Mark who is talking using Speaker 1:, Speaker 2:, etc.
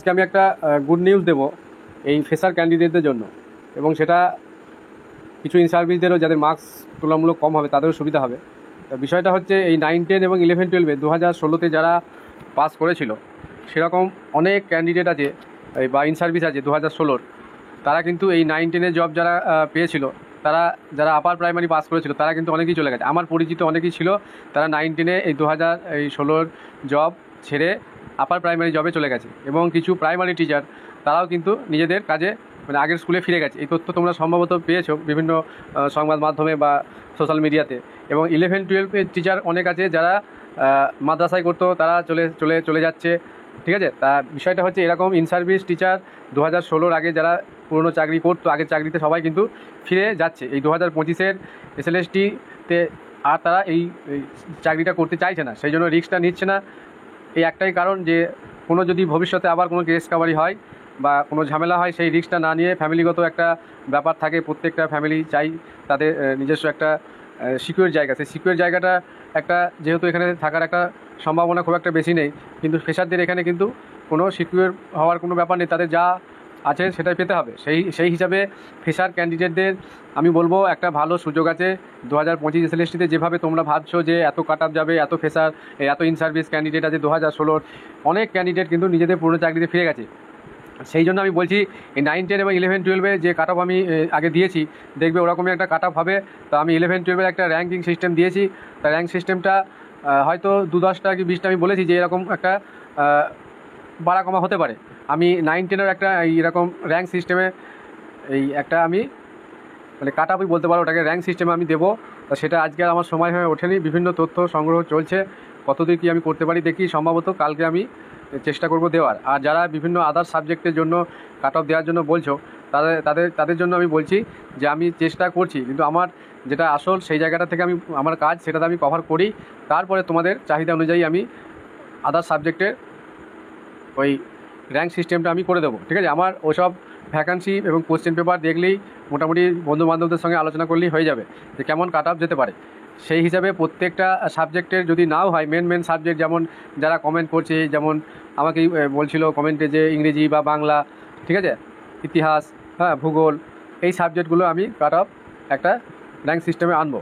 Speaker 1: আজকে আমি একটা গুড নিউজ দেবো এই ফ্রেশার ক্যান্ডিডেটদের জন্য, এবং সেটা কিছু ইন সার্ভিসদেরও যাদের মার্কস তুলনামূলক কম হবে তাদেরও সুবিধা হবে। বিষয়টা হচ্ছে এই 9, 10 এবং 11, 12 2016-তে যারা পাস করেছিল সেরকম অনেক ক্যান্ডিডেট আছে বা ইন সার্ভিস আছে 2016-র, তারা কিন্তু এই 9, 10-এর জব যারা পেয়েছিল, তারা যারা আপার প্রাইমারি পাস করেছিল তারা কিন্তু অনেকেই চলে গেছে। আমার পরিচিত অনেকেই ছিল তারা 9, 10-এ এই 2016-র জব ছেড়ে আপার প্রাইমারি জবে চলে গেছে, এবং কিছু প্রাইমারি টিচার তারাও কিন্তু নিজেদের কাজে মানে আগের স্কুলে ফিরে গেছে। এই তথ্য তোমরা সম্ভবত পেয়েছো বিভিন্ন সংবাদ মাধ্যমে বা সোশ্যাল মিডিয়াতে। এবং 11, 12-এর টিচার অনেক আছে যারা মাদ্রাসায় করতো, তারা চলে যাচ্ছে। ঠিক আছে, তা বিষয়টা হচ্ছে এরকম ইন সার্ভিস টিচার 2016-র আগে যারা পুরনো চাকরি করতো, আগের চাকরিতে সবাই কিন্তু ফিরে যাচ্ছে এই 2025-এর SLST-তে। আর তারা এই চাকরিটা করতে চাইছে না, সেই জন্য রিস্কটা নিচ্ছে না। এই একটাই কারণ যে কোনো যদি ভবিষ্যতে আবার কোনো কেস কাভারি হয় বা কোনো ঝামেলা হয়, সেই রিস্কটা না নিয়ে ফ্যামিলিগত একটা ব্যাপার থাকে, প্রত্যেকটা ফ্যামিলি চাই তাদের নিজস্ব একটা সিকিউর জায়গা। সেই সিকিউর জায়গাটা একটা যেহেতু এখানে থাকার একটা সম্ভাবনা খুব একটা বেশি নেই, কিন্তু ফ্রেশারদের এখানে কিন্তু কোনো সিকিউর হওয়ার কোনো ব্যাপার নেই, তাদের যা আছে সেটাই পেতে হবে। সেই হিসাবে ফ্রেশার ক্যান্ডিডেটদের আমি বলবো একটা ভালো সুযোগ আছে 2025 SLST-তে। যেভাবে তোমরা ভাবছো যে এত কাট আপ যাবে, এত ফ্রেশার, এত ইন সার্ভিস ক্যান্ডিডেট আছে 2016-র, অনেক ক্যান্ডিডেট কিন্তু নিজেদের পুরনো চাকরিতে ফিরে গেছে। সেই জন্য আমি বলছি এই 9, 10 এবং 11, 12-এ যে কাট অফ আমি আগে দিয়েছি, দেখবে ওরকমই একটা কাট অফ হবে। তো আমি 11, 12-এর একটা র্যাঙ্কিং সিস্টেম দিয়েছি। তার র্যাঙ্ক সিস্টেমটা হয়তো 2-10টা কি 20টা আমি বলেছি যে এরকম একটা বাড়া কমা হতে পারে। আমি 9, 10-এর একটা এরকম র্যাঙ্ক সিস্টেমে এই একটা আমি মানে কাট অফই বলতে পারো ওটাকে, র্যাঙ্ক সিস্টেমে আমি দেবো। তা সেটা আজকে আর আমার সময় হয়ে ওঠেনি, বিভিন্ন তথ্য সংগ্রহ চলছে, কতদূর কী আমি করতে পারি দেখি। সম্ভবত কালকে আমি চেষ্টা করব দেওয়ার। আর যারা বিভিন্ন আদার্স সাবজেক্টের জন্য কাট অফ দেওয়ার জন্য বলছো, তাদের জন্য আমি বলছি যে আমি চেষ্টা করছি, কিন্তু আমার যেটা আসল সেই জায়গাটা থেকে আমি আমার কাজ সেটাতে আমি কভার করি। তারপরে তোমাদের চাহিদা অনুযায়ী আমি আদার্স সাবজেক্টের ওই র্যাঙ্ক সিস্টেমটা আমি করে দেবো। ঠিক আছে, আমার ওসব ভ্যাকান্সি এবং কোশ্চেন পেপার দেখলেই মোটামুটি বন্ধুবান্ধবদের সঙ্গে আলোচনা করলেই হয়ে যাবে যে কেমন কাট অফ যেতে পারে। সেই হিসাবে প্রত্যেকটা সাবজেক্টের যদি নাও হয়, মেন সাবজেক্ট যেমন যারা কমেন্ট করছে, যেমন আমাকেই বলছিল কমেন্টে যে ইংরেজি বা বাংলা, ঠিক আছে, ইতিহাস, হ্যাঁ, ভূগোল, এই সাবজেক্টগুলো আমি কাট অফ একটা র্যাঙ্ক সিস্টেমে আনবো।